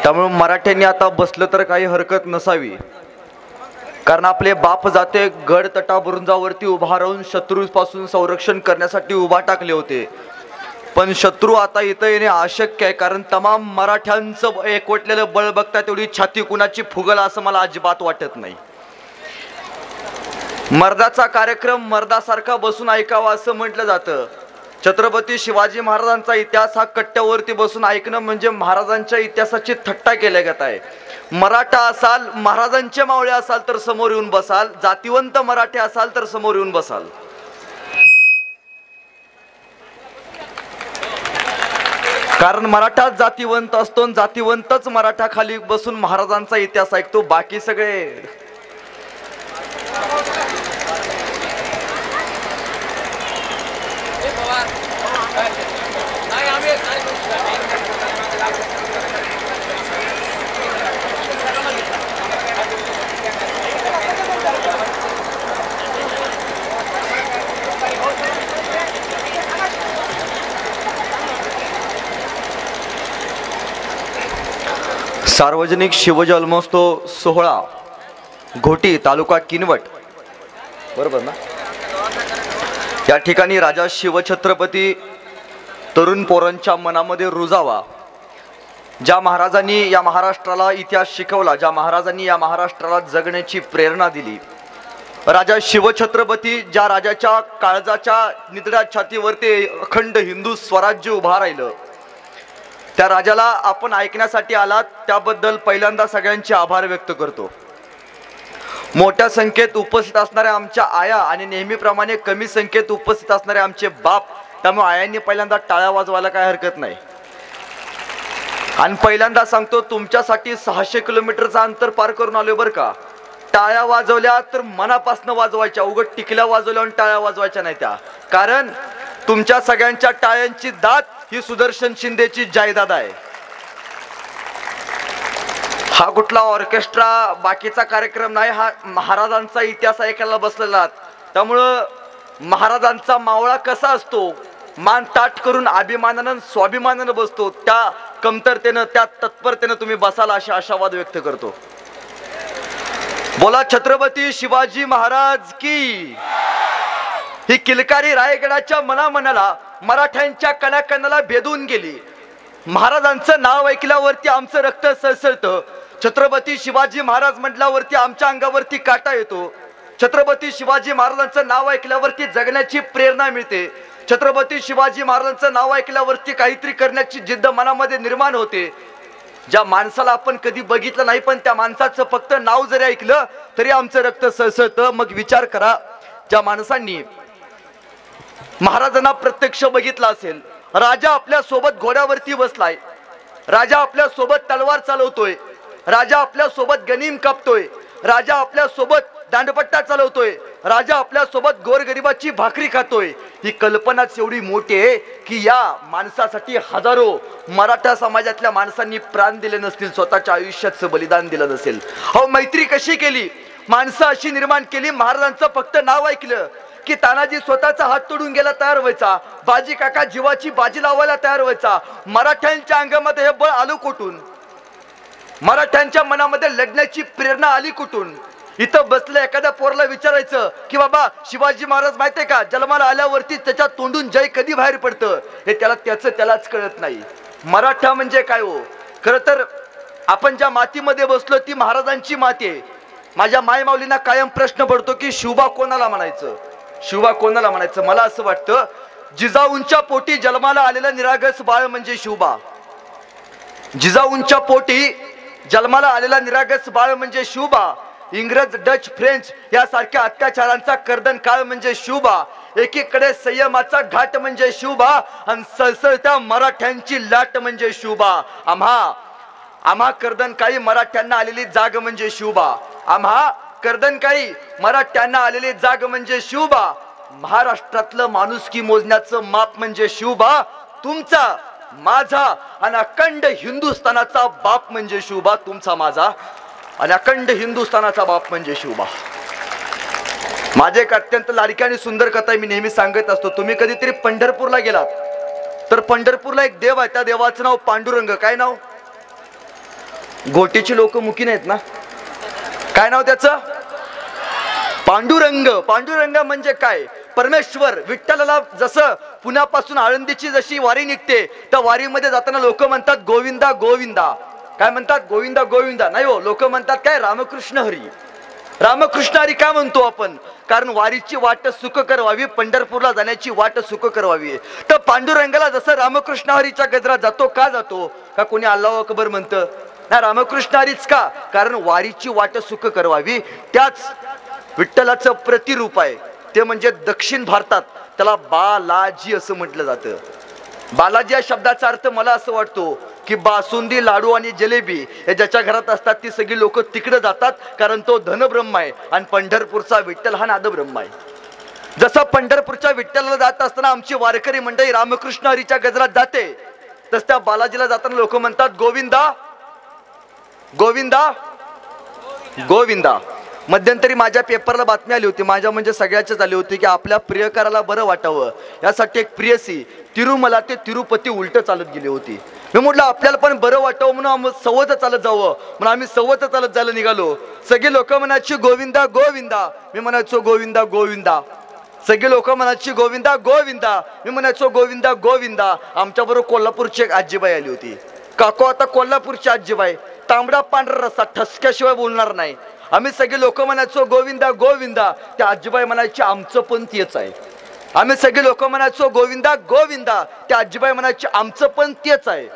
त्यामुळे मराठ्यांनी आता बसलं तर काही हरकत नसावी, कारण आपले बाप जाते गड तटा बुरुजावरती उभा राहून शत्रूपासून संरक्षण करण्यासाठी उभा टाकले होते, पण शत्रू आता इथं येणे अशक्य आहे, कारण तमाम मराठ्यांचं एकवटलेलं बळ बघता तेवढी छाती कुणाची फुगल असं मला अजिबात वाटत नाही. मर्दाचा कार्यक्रम मर्दासारखा बसून ऐकावा असं म्हटलं जातं. छत्रपती शिवाजी महाराजांचा इतिहास हा कट्ट्यावरती बसून ऐकणं म्हणजे महाराजांच्या इतिहासाची थट्टा केल्या जात आहे. मराठा असाल, महाराजांचे मावळे असाल तर समोर येऊन बसाल, जातीवंत मराठी असाल तर समोर येऊन बसाल. कारण मराठा जातीवंत असतो, जातीवंतच मराठा खाली बसून महाराजांचा इतिहास ऐकतो. बाकी सगळे सार्वजनिक शिवजन्मोत्सव सोहळा घोटी तालुका किनवट, बरोबर ना? या ठिकाणी राजा शिवछत्रपती तरुण पोरांच्या मनामध्ये रुजावा. ज्या महाराजांनी या महाराष्ट्राला इतिहास शिकवला, ज्या महाराजांनी या महाराष्ट्राला जगण्याची प्रेरणा दिली, राजा शिवछत्रपती ज्या राजाच्या काळजाच्या निधड्या छातीवरती अखंड हिंदू स्वराज्य उभा राहिलं, त्या राजाला आपण ऐकण्यासाठी आलात त्याबद्दल पहिल्यांदा सगळ्यांचे आभार व्यक्त करतो. मोठ्या संख्येत उपस्थित असणाऱ्या आमच्या आया आणि नेहमीप्रमाणे कमी संख्येत उपस्थित असणारे आमचे बाप, त्यामुळे आयांनी पहिल्यांदा टाळ्या वाजवायला काय हरकत नाही. आणि पहिल्यांदा सांगतो, तुमच्यासाठी 600 किलोमीटरचं अंतर पार करून आलोय बरं का. टाळ्या वाजवल्या तर मनापासून वाजवायच्या, उगत टिकल्या वाजवल्या आणि टाळ्या वाजवायच्या नाही त्या. कारण तुमच्या सगळ्यांच्या टाळ्यांची दात ही सुदर्शन शिंदेची जायदाद आहे. हा कुठला ऑर्केस्ट्रा बाकीचा कार्यक्रम नाही, हा महाराजांचा इतिहास ऐकायला बसलेला. त्यामुळं महाराजांचा मावळा कसा असतो, मान ताठ करून अभिमानानं स्वाभिमानानं बसतो, त्या कमतरतेनं त्या तत्परतेनं तुम्ही बसाल अशी आशावाद व्यक्त करतो. बोला छत्रपती शिवाजी महाराज की. ही किलकारी रायगडाच्या मनामनाला मराठ्यांच्या कणाकणाला भेदून गेली. महाराजांचं नाव ऐकल्यावरती आमचं रक्त सळसळतं. छत्रपती शिवाजी महाराज म्हटल्यावरती आमच्या अंगावरती काटा येतो. छत्रपती शिवाजी महाराजांचं नाव ऐकल्यावरती जगण्याची प्रेरणा मिळते. छत्रपती शिवाजी महाराजांचं नाव ऐकल्यावरती काहीतरी करण्याची जिद्द मनामध्ये निर्माण होते. ज्या माणसाला आपण कधी बघितलं नाही, पण त्या माणसाचं फक्त नाव जरी ऐकलं तरी आमचं रक्त सळसळतं. मग विचार करा, ज्या माणसांनी महाराजांना प्रत्यक्ष बघितलं असेल, राजा आपल्या सोबत घोड्यावरती बसलाय, राजा आपल्या सोबत तलवार चालवतोय, राजा आपल्या सोबत गनीम कापतोय, राजा आपल्या सोबत दांडपट्टा चालवतोय, राजा आपल्या सोबत गोरगरिबाची भाकरी खातोय. ही कल्पनाच एवढी मोठी आहे की या माणसासाठी हजारो मराठा समाजातल्या माणसांनी प्राण दिले नसतील, स्वतःच्या आयुष्याचं बलिदान दिलं नसेल. अहो, मैत्री कशी केली, माणसं अशी निर्माण केली. महाराजांचं फक्त नाव ऐकलं की तानाजी स्वतःचा हात तोडून गेला तयार व्हायचा, बाजी काका जीवाची बाजी लावायला तयार व्हायचा. मराठ्यांच्या अंगामध्ये हे बळ आलं कुठून, मराठ्यांच्या मनामध्ये लढण्याची प्रेरणा आली कुठून. इथं बसलं एखाद्या पोरला विचारायचं की बाबा शिवाजी महाराज माहितीये का, जन्माला आल्यावरती त्याच्या तोंडून जय कधी बाहेर पडतं हे त्यालाच कळत नाही. मराठा म्हणजे काय हो. खरं तर आपण ज्या मातीमध्ये बसलो ती महाराजांची माती आहे. माझ्या मायमाऊलींना कायम प्रश्न पडतो की शिवबा कोणाला म्हणायचं, शिवबा कोणाला म्हणायचं. मला असं वाटतं, जिजाऊंच्या पोटी जन्माला आलेलं निरागस बाळ म्हणजे शिवबा. जिजाऊंच्या पोटी जन्माला आलेला निरागस बाळ म्हणजे शिवबा. इंग्रज, डच, फ्रेंच यासारख्या अत्याचारांचा कर्दन काळ म्हणजे शिवबा. एकीकडे संयमाचा घाट म्हणजे शिवबा आणि सळसळत्या मराठ्यांची लाट म्हणजे शिवबा. आम्हा कर्दनकाळी मराठ्यांना आलेली जाग म्हणजे शिवबा. आम्हा कर्दनकाळी मराठ्यांना आलेली जाग म्हणजे शिवबा. महाराष्ट्रातलं माणुसकी मोजण्याचं माप म्हणजे शिवबा. तुमचा, माझा आणि अखंड हिंदुस्थानाचा बाप म्हणजे शिवबा. तुमचा, माझा आणि अखंड हिंदुस्थानाचा बाप म्हणजे शिवबा. माझे एक अत्यंत लाडकी आणि सुंदर कथा मी नेहमी सांगत असतो. तुम्ही कधीतरी पंढरपूरला गेलात तर पंढरपूरला एक देव आहे, त्या देवाचं नाव पांडुरंग. काय नाव? घोटीची लोक मुकी नाहीत ना? काय नाव त्याचं? पांडुरंग. पांडुरंग म्हणजे काय? परमेश्वर. विठ्ठलाला जसं पुण्यापासून आळंदीची जशी वारी निघते, त्या वारीमध्ये जाताना लोक म्हणतात गोविंदा गोविंदा. काय म्हणतात? गोविंदा गोविंदा नाही हो, लोक म्हणतात काय? रामकृष्ण हरी. रामकृष्ण हरी का म्हणतो आपण? कारण वारीची वाट सुखकर व्हावी, पंढरपूरला जाण्याची वाट सुखकर व्हावी. तर पांडुरंगाला जसं रामकृष्ण हरीच्या गजरात जातो, का जातो? का कोणी अल्लाहू अकबर म्हणतं? ना, रामकृष्ण हरीच का? कारण वारीची वाट सुखकर व्हावी. त्याच विठ्ठलाचं प्रतिरूप आहे ते म्हणजे दक्षिण भारतात त्याला बालाजी असं म्हटलं जातं. बालाजी या शब्दाचा अर्थ मला असं वाटतो की बासुंदी, लाडू आणि जलेबी हे ज्याच्या घरात असतात ती सगळी लोक तिकडे जातात, कारण तो धनब्रह्म आहे आणि पंढरपूरचा विठ्ठल हा नादब्रह्म आहे. जसं पंढरपूरच्या विठ्ठलाला जात असताना आमची वारकरी मंडळी रामकृष्ण हरीच्या गजरात जाते, तस त्या बालाजीला जाताना लोक म्हणतात गोविंदा गोविंदा गोविंदा. मध्यंतरी माझ्या पेपरला बातमी आली होती, माझ्या म्हणजे सगळ्याचीच आली होती, की आपल्या प्रियकराला बरं वाटावं यासाठी एक प्रियसी तिरुमला ते तिरुपती उलट चालत गेली होती. मी म्हटलं आपल्याला पण बरं वाटावं म्हणून आम्ही सवत चालत जावं म्हणून आम्ही सवत चालत जायला निघालो. सगळे लोक म्हणायची गोविंदा गोविंदा, मी म्हणायचो गोविंदा गोविंदा. सगळे लोक म्हणायची गोविंदा गोविंदा, मी म्हणायचो गोविंदा गोविंदा. आमच्याबरोबर कोल्हापूरची एक आजीबाई आली होती. काको आता कोल्हापूरची आजीबाई तांबडा पांढरा रस्सा ठसक्याशिवाय बोलणार नाही. आम्ही सगळे लोक म्हणायचो गोविंदा गोविंदा. त्या आजीबाई म्हणायची आमचं पण तेच आहे. आम्ही सगळे लोक म्हणायचो गोविंदा गोविंदा. त्या आजीबाई म्हणायची आमचं पण तेच आहे.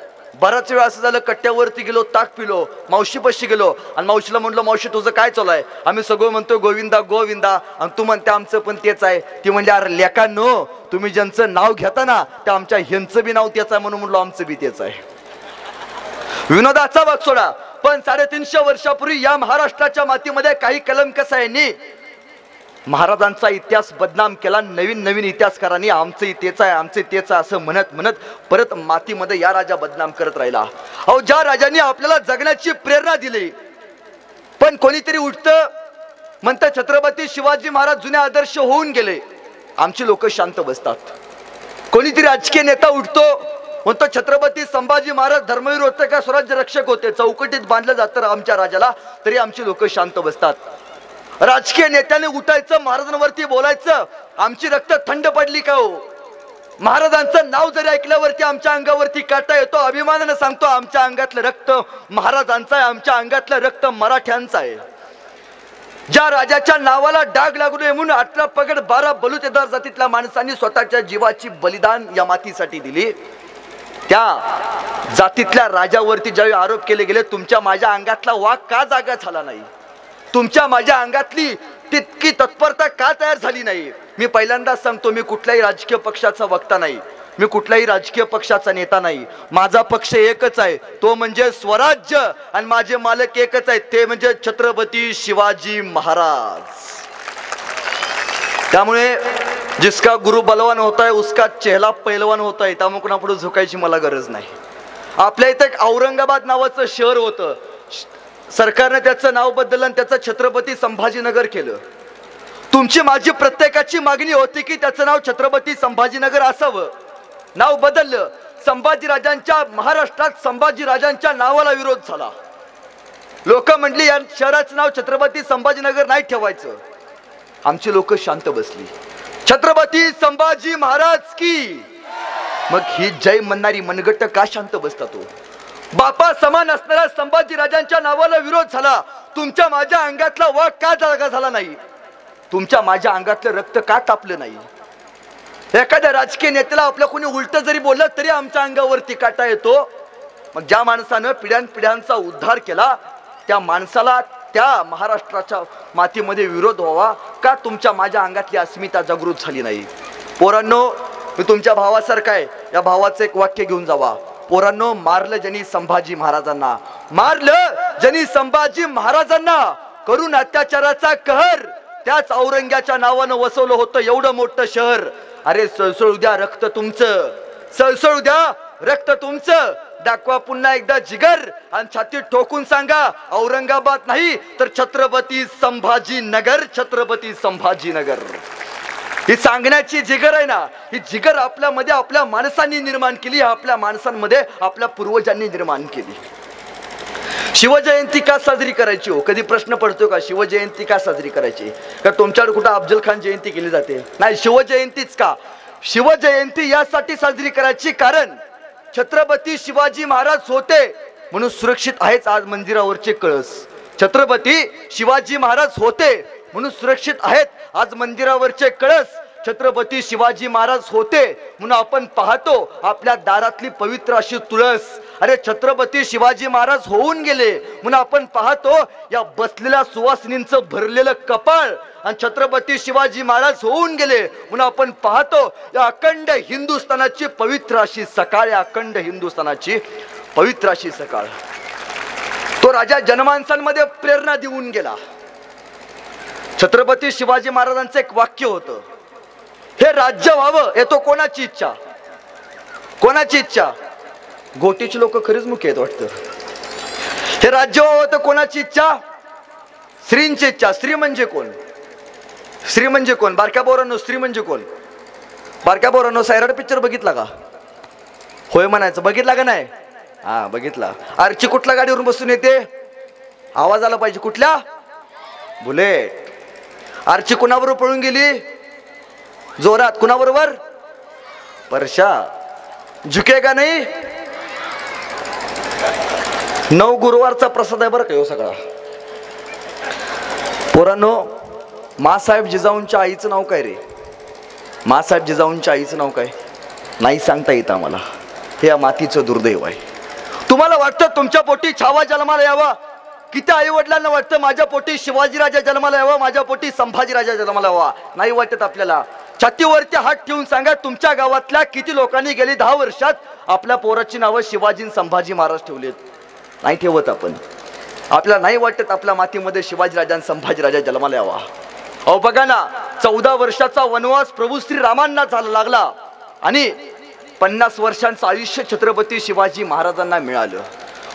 बराच वेळ असं झालं, कट्ट्यावरती गेलो, ताक पिलो, मावशीपाशी गेलो आणि मावशीला म्हणलो मावशी तुझं काय चालू आहे? आम्ही सगळं म्हणतो गोविंदा गोविंदा आणि तू म्हणते आमचं पण तेच आहे. ती म्हणजे अरे लेकांनो, तुम्ही ज्यांचं नाव घेता ना त्या आमच्या ह्यांचं बी नाव तेच आहे म्हणून म्हणलो आमचं बी तेच आहे. विनोदाचा भाग सोडा, पण 350 वर्षापूर्वी या महाराष्ट्राच्या मातीमध्ये काही कलंकसायांनी महाराजांचा इतिहास बदनाम केला. नवीन नवीन इतिहासकारांनी आमचं तेच आहे आमचं तेच आहे असं म्हणत म्हणत परत मातीमध्ये या राजा बदनाम करत राहिला. अहो, ज्या राजांनी आपल्याला जगण्याची प्रेरणा दिली, पण कोणीतरी उठतं म्हणतं छत्रपती शिवाजी महाराज जुने आदर्श होऊन गेले. आमची लोक शांत बसतात. कोणीतरी राजकीय नेता उठतो म्हणतो छत्रपती संभाजी महाराज धर्मवीर होते का स्वराज्य रक्षक होते, चौकटीत बांधलं जातं आमच्या राजाला, तरी आमची लोक शांत बसतात. राजकीय नेत्याने उठायचं, महाराजांवरती बोलायचं, आमची रक्त थंड पडली का हो? महाराजांचं नाव जरी ऐकल्यावरती आमच्या अंगावरती काटा येतो. अभिमानाने सांगतो आमच्या अंगातलं रक्त महाराजांचं आहे, आमच्या अंगातलं रक्त मराठ्यांचं आहे. ज्या राजाच्या नावाला डाग लागू नये म्हणून 18 पगड 12 बलुतेदार जातीतल्या माणसांनी स्वतःच्या जीवाची बलिदान या मातीसाठी दिली, त्या जातीतल्या राजावरती ज्यावेळी आरोप केले गेले तुमच्या माझ्या अंगातला वाघ का जागा झाला नाही, तुमच्या माझ्या अंगातली तितकी तत्परता का तयार झाली नाही? मी पहिल्यांदाच सांगतो, मी कुठल्याही राजकीय पक्षाचा वक्ता नाही, मी कुठल्याही राजकीय पक्षाचा नेता नाही. माझा पक्ष एकच आहे, तो म्हणजे स्वराज्य, आणि माझे मालक एकच आहेत, ते म्हणजे छत्रपती शिवाजी महाराज. त्यामुळे जिसका गुरु बलवान होता है उसका चेहरा पैलवान होता है. त्यामुळे कोणापुढे झुकायची मला गरज नाही. आपल्या इथे एक औरंगाबाद नावाचं शहर होतं, सरकारने त्याचं नाव बदललं आणि त्याचं छत्रपती संभाजीनगर केलं. तुमची माझी प्रत्येकाची मागणी होती की त्याचं नाव छत्रपती संभाजीनगर असावं. नाव बदललं. संभाजीराजांच्या महाराष्ट्रात संभाजीराजांच्या नावाला विरोध झाला. लोक म्हणली या शहराचं नाव छत्रपती संभाजीनगर नाही ठेवायचं. आमची लोक शांत बसली. छत्रपती संभाजी महाराज की. मग ही जय म्हणणारी मनगट्ट का शांत बसता? तो बापा समान असणाऱ्या संभाजी राजांच्या नावाला विरोध झाला. तुमच्या माझ्या अंगातला वाघ का जागा झाला नाही? तुमच्या माझ्या अंगातलं रक्त का तापलं नाही? एखाद्या राजकीय नेत्याला आपल्या कोणी उलट जरी बोललं तरी आमच्या अंगावरती काटा येतो. मग ज्या माणसानं पिढ्यानपिढ्यांचा उद्धार केला त्या माणसाला त्या महाराष्ट्राच्या मातीमध्ये विरोध व्हावा का तुमच्या माझ्या अंगातली अस्मिता जागृत झाली नाही? पोरांनो, मी तुमच्या भावासारखा आहे. या भावाचं एक वाक्य घेऊन जावा. पोरांनो, मारलं ज्यांनी संभाजी महाराजांना, मारलं ज्यांनी संभाजी महाराजांना, करून अत्याचाराचा कहर त्याच औरंग्याच्या नावानं वसवलं होतं एवढं मोठं शहर. अरे सळसळू द्या रक्त तुमचं, सळसळू द्या रक्त तुमचं. दाखवा पुन्हा एकदा जिगर आणि छातीत ठोकून सांगा, औरंगाबाद नाही तर छत्रपती संभाजीनगर, छत्रपती संभाजीनगर. ही सांगण्याची जिगर आहे ना, ही जिगर आपल्यामध्ये आपल्या माणसांनी निर्माण केली, आपल्या माणसांमध्ये आपल्या पूर्वजांनी निर्माण केली. शिवजयंती का साजरी करायची हो? कधी प्रश्न पडतो का शिवजयंती का साजरी करायची? का तुमच्याकडे कुठं अफजल खान जयंती केली जाते? नाही, शिवजयंतीच का? शिवजयंती यासाठी साजरी करायची कारण छत्रपती शिवाजी महाराज होते म्हणून सुरक्षित आहेच आज मंदिरावरचे कळस. छत्रपती शिवाजी महाराज होते म्हणून सुरक्षित आहेत आज मंदिरावरचे कळस. छत्रपती शिवाजी महाराज होते म्हणून आपण पाहतो आपल्या दारातली पवित्र अशी तुळस. अरे छत्रपती शिवाजी महाराज होऊन गेले म्हणून आपण पाहतो या बसलेल्या सुवासिनींचं भरलेलं कपाळ. आणि छत्रपती शिवाजी महाराज होऊन गेले म्हणून आपण पाहतो या अखंड हिंदुस्थानाची पवित्र अशी सकाळ. या अखंड हिंदुस्थानाची पवित्र अशी सकाळ. तो राजा जनमानसांमध्ये प्रेरणा देऊन गेला. छत्रपती शिवाजी महाराजांचं एक वाक्य होतं, हे राज्य व्हावं. येतो कोणाची इच्छा? कोणाची इच्छा? गोटीची लोक खरीच मुख्य आहेत वाटतं. हे राज्य व्हावं तर कोणाची इच्छा? श्रींची इच्छा. श्री म्हणजे कोण? श्री म्हणजे कोण? बारक्या पोरांनो, श्री म्हणजे कोण? बारक्या पोरांनो, सैराट पिक्चर बघितला का? होय म्हणायचं. बघितला का नाही? हा बघितला. आरची कुठल्या गाडीवरून बसून येते? आवाज आला पाहिजे. कुठल्या? बुलेट. आरची कुणाबरोबर पळून गेली? जोरात. कुणाबरोबर? परशा. झुकेगा नाही. 9 गुरुवारचा प्रसाद आहे बरं का हो सगळा. पोरांनो, मासाहेब जिजाऊंच्या आईचं नाव काय रे? मासाहेब जिजाऊंच्या आईचं नाव काय? नाही सांगता येत आम्हाला. हे या मातीचं दुर्दैव आहे. तुम्हाला वाटतं तुमच्या पोटी छावा जन्माला यावा? किती आई वडिलांना वाटतं माझ्या पोटी शिवाजीराजा जन्माला यावा, माझ्या पोटी संभाजीराजा जन्माला यावा? नाही वाटत आपल्याला. छातीवरती हात ठेवून सांगा, तुमच्या गावातल्या किती लोकांनी गेली 10 वर्षात आपल्या पोराची नावं शिवाजी आणि संभाजी महाराज ठेवलेत? नाही ठेवत आपण. आपल्याला नाही वाटत आपल्या मातीमध्ये शिवाजीराजा आणि संभाजीराजा जन्माला यावा. अहो बघा ना, 14 वर्षाचा वनवास प्रभू श्री रामांना झाला लागला आणि 50 वर्षांचं आयुष्य छत्रपती शिवाजी महाराजांना मिळालं.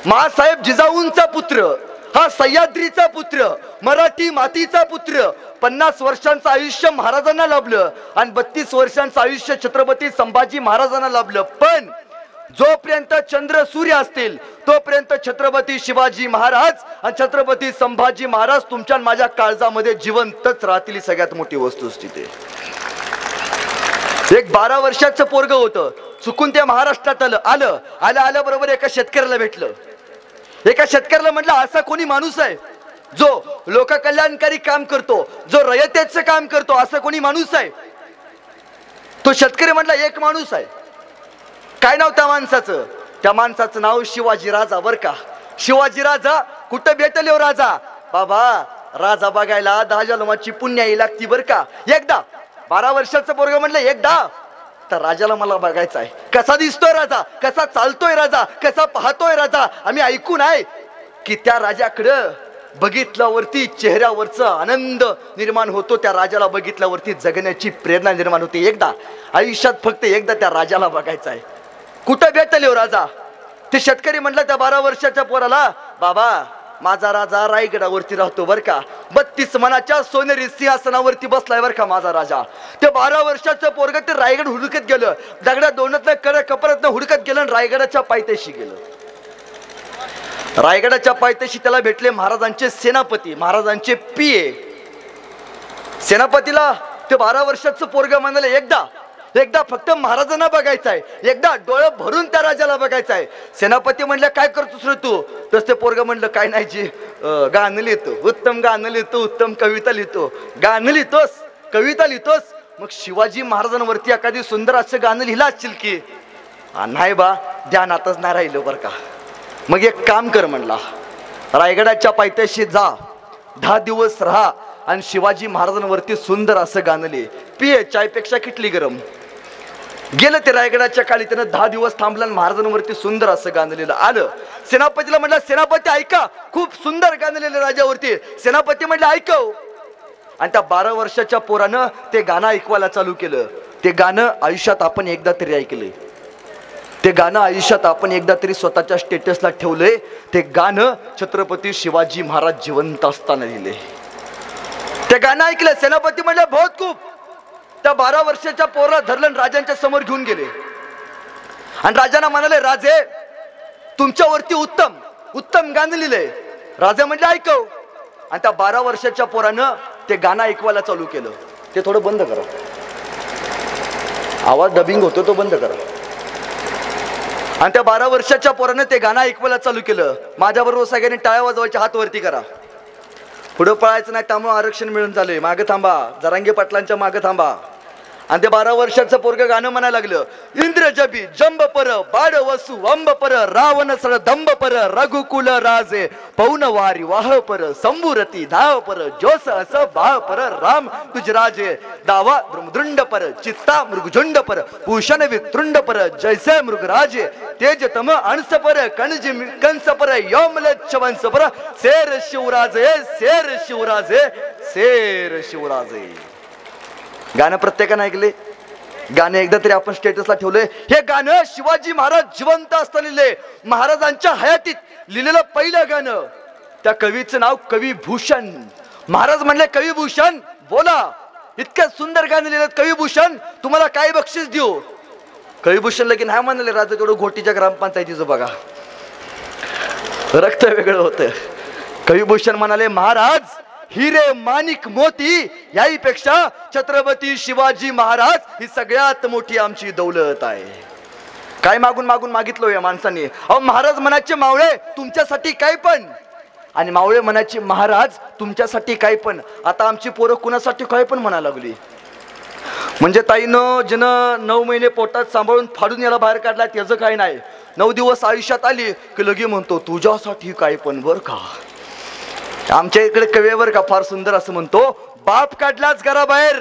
मासाहेब जिजाऊंचा पुत्र, हा सह्याद्रीचा पुत्र, मराठी मातीचा पुत्र, 50 वर्षांचं आयुष्य महाराजांना लाभलं आणि 32 वर्षांचं आयुष्य छत्रपती संभाजी महाराजांना लाभलं. पण जोपर्यंत चंद्र सूर्य असतील तोपर्यंत छत्रपती शिवाजी महाराज आणि छत्रपती संभाजी महाराज तुमच्या माझ्या काळजामध्ये जिवंतच राहतील. ही सगळ्यात मोठी वस्तुस्थिती. एक 12 वर्षाचं पोरग होतं, चुकून त्या महाराष्ट्रात आलं बरोबर एका शेतकऱ्याला भेटलं. एका शेतकऱ्याला म्हटलं, असा कोणी माणूस आहे जो लोककल्याणकारी काम करतो, जो रयतेचं काम करतो, असा कोणी माणूस आहे? तो शेतकरी म्हटला, एक माणूस आहे. काय नाव त्या माणसाचं? त्या माणसाचं नाव शिवाजी राजा. बर का? शिवाजी राजा. कुठं भेटले हो राजा? बाबा, राजा बघायला 10 जन्माची पुण्याई लागती बर का. एकदा 12 वर्षाचं पोरग म्हटलं, एकदा तर राजाला मला बघायचा आहे. कसा दिसतोय राजा, कसा चालतोय राजा, कसा पाहतोय राजा. आम्ही ऐकून आहे की त्या राजाकडं बघितल्यावरती चेहऱ्यावरचा आनंद निर्माण होतो, त्या राजाला बघितल्यावरती जगण्याची प्रेरणा निर्माण होते. एकदा आयुष्यात फक्त एकदा त्या राजाला बघायचं आहे. कुठं भेटले हो राजा? ते शेतकरी म्हटलं त्या 12 वर्षाच्या पोराला, बाबा माझा राजा रायगडावरती राहतो बर का. 32 मनाच्या सोनेरी सिंहासनावरती बसलाय बर का माझा राजा. ते 12 वर्षाचं पोरग ते रायगड हुडकत गेलं, दगडा दोनातनं कर कपरातनं हुडकत गेलं आणि रायगडाच्या पायथ्याशी गेलं. रायगडाच्या पायथ्याशी त्याला भेटले महाराजांचे सेनापती, महाराजांचे पिये. सेनापतीला ते 12 वर्षाचं पोरग म्हणाले, एकदा फक्त महाराजांना बघायचं आहे, एकदा डोळे भरून त्या राजाला बघायचं आहे. सेनापती म्हणले, काय करतोस रे तू? तस ते पोरग म्हणलं, काय नाही जी, गाणं लिहितो, उत्तम गाणं लिहितो, उत्तम कविता लिहितो. गाणं लिहितोस, कविता लिहितोस, मग शिवाजी महाराजांवरती एखादी सुंदर असं गाणं लिहिलं असशील की? नाही बा, ध्यानातच नाही राहिलं बर का. मग एक काम कर म्हणला, रायगडाच्या पायथ्याशी जा, 10 दिवस राहा आणि शिवाजी महाराजांवरती सुंदर असं गाणं लिहि. पिये, चायपेक्षा किटली गरम. गेलं ते रायगडाच्या काळी, त्यानं 10 दिवस थांबलं आणि महाराजांवरती सुंदर असं गाणं लिहिलं. आलं सेनापतीला म्हटलं, सेनापती ऐका, खूप सुंदर गाणं लिहिलं राजावरती. सेनापती म्हटलं, ऐकव. आणि त्या 12 वर्षाच्या पोरानं ते गाणं ऐकवायला चालू केलं. ते गाणं आयुष्यात आपण एकदा तरी ऐकले, ते गाणं आयुष्यात आपण एकदा तरी स्वतःच्या स्टेटसला ठेवलंय. ते गाणं छत्रपती शिवाजी महाराज जिवंत असताना लिहिले. ते गाणं ऐकलं. सेनापती म्हणले, बहुत खूप. त्या 12 वर्षाच्या पोराला धरलं, राजांच्या समोर घेऊन गेले आणि राजांना म्हणाले, राजे तुमच्यावरती उत्तम उत्तम गाणं लिहिलंय. राजा म्हणजे ऐकव. आणि त्या 12 वर्षाच्या पोरानं ते गाणं ऐकवायला चालू केलं. ते थोडं बंद करा, आवाज डबिंग होतो तो बंद करा. आणि त्या 12 वर्षाच्या पोरानं ते गाणं ऐकवायला चालू केलं. माझ्याबरोबर सगळ्यांनी टाळ्या वाजवायच्या, हात वरती करा. पुढं पळायचं नाही, त्यामुळे आरक्षण मिळून झालंय. मागे थांबा, जरांगे पाटलांच्या मागे थांबा. आणि ते 12 वर्षाचं पोरग गाणं म्हणायला लागलं. इंद्र जबी जंब पर बाड वसु अंब पर रावण सर दंब पर रघुकुल राजे पौनवारी वाह पर संबुरती धाव पर जोस अस भाव पर राम तुजराजे दावा मृदुंड पर चित्ता मृगझुंड पर भूषण वितृंड पर जैसे मृगराजे तेज तम अंश पर कणज कंस पर योमलेच्छ वंश पर शेर शिवराजे शेर शिवराजे शेर शिवराजे. गाणं प्रत्येकानं ऐकले. गाणं एकदा तरी आपण स्टेटसला ठेवलंय. हे गाणं शिवाजी महाराज जिवंत असताना लिहिले, महाराजांच्या हयातीत लिहिलेलं पहिलं गाणं. त्या कवीचं नाव कविभूषण. महाराज म्हणले कविभूषण बोला, इतक्या सुंदर गाणं लिहिलं कविभूषण, तुम्हाला काय बक्षीस देऊ. कविभूषण लगीन हा म्हणाले, राजा तेवढं घोटीच्या ग्रामपंचायतीचं बघा, रक्त वेगळं होतं. कविभूषण म्हणाले, महाराज हिरे माणिक मोती याहीपेक्षा छत्रपती शिवाजी महाराज ही सगळ्यात मोठी आमची दौलत आहे. काय मागून मागून मागितलं या माणसाने. अहो महाराज म्हणायचे मावळे तुमच्यासाठी काय पण, आणि मावळे म्हणायचे महाराज तुमच्यासाठी काय पण. आता आमची पोरं कुणासाठी काय पण म्हणायला लागली. म्हणजे ताईनं जिनं 9 महिने पोटात सांभाळून फाडून याला बाहेर काढला त्याचं काय नाही, 9 दिवस आयुष्यात आली की लगे म्हणतो तुझ्यासाठी काय पण. बर का आमच्या इकडे कवेवर का फार सुंदर असं म्हणतो, बाप काढलाच घराबाहेर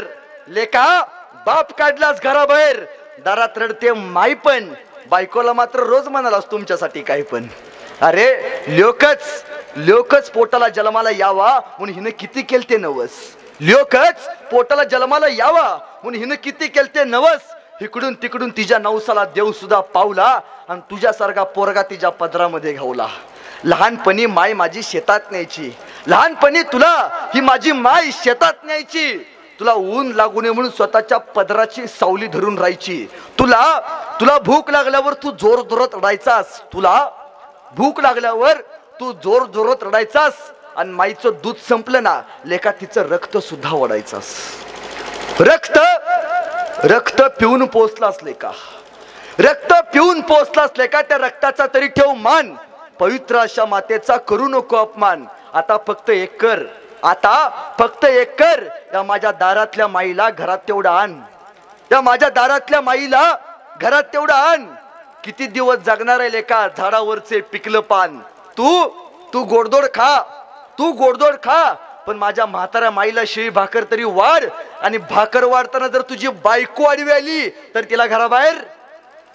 लेका, बाप काढलाच घराबाहेर, दारात रडते माई पण, बायकोला मात्र रोज म्हणालास तुमच्यासाठी काही पण. अरे लोकच पोटाला जन्माला यावा म्हणून हिनं किती केलते नवस. लोकच पोटाला जन्माला यावा म्हणून हिनं किती केलते नवस. इकडून तिकडून तिच्या नवसाला देव सुद्धा पावला आणि तुझ्यासारखा पोरगा तिच्या पदरामध्ये घावला. लहानपणी माय माझी शेतात न्यायची, लहानपणी तुला ही माझी माय शेतात न्यायची. तुला ऊन लागू नये म्हणून स्वतःच्या पदराची सावली धरून राहायची. तुला भूक लागल्यावर तू जोर जोरात रडायचास. तुला भूक लागल्यावर तू जोर जोरात रडायचास. आणि माईचं दूध संपलं ना लेका तिचं रक्त सुद्धा ओढायचास. रक्त पिऊन पोचलास लेका, रक्त पिऊन पोचलास लेका. त्या रक्ताचा तरी ठेव मान, पवित्र अशा मातेचा करू नको अपमान. आता फक्त एक कर, आता फक्त एक कर, या माझ्या दारातल्या माईला घरात तेवढं आण. या माझ्या दारातल्या माईला घरात तेवढं आण. किती दिवस जगणार आहे लेका झाडावरचे पिकलं पान. तू गोडदोड खा, तू गोडदोड खा, पण माझ्या म्हाताऱ्या माईला शिळी भाकर तरी वाढ. आणि भाकर वाढताना जर तुझी बायको आडवी आली तर तिला घराबाहेर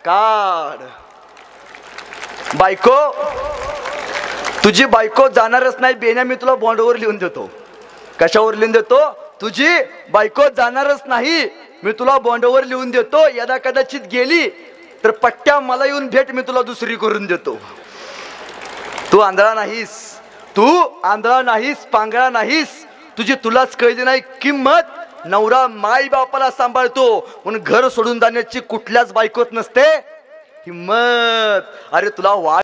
काढ. बायको तुझी बायको जाणारच नाही बेण्या, मी तुला बॉन्डवर लिहून देतो. कशावर लिहून देतो? तुझी बायको जाणारच नाही, मी तुला बॉन्डवर लिहून देतो. यदा कदाचित गेली तर पट्ट्या मला येऊन भेट, मी तुला दुसरी करून देतो. तू आंधळा नाहीस, तू आंधळा नाहीस, पांगळा नाहीस. तुझी तुलाच कळली नाही किंमत. नवरा माई बापाला सांभाळतो म्हणून घर सोडून जाण्याची कुठल्याच बायकोत नसते हिम्मत. अरे तुला वाट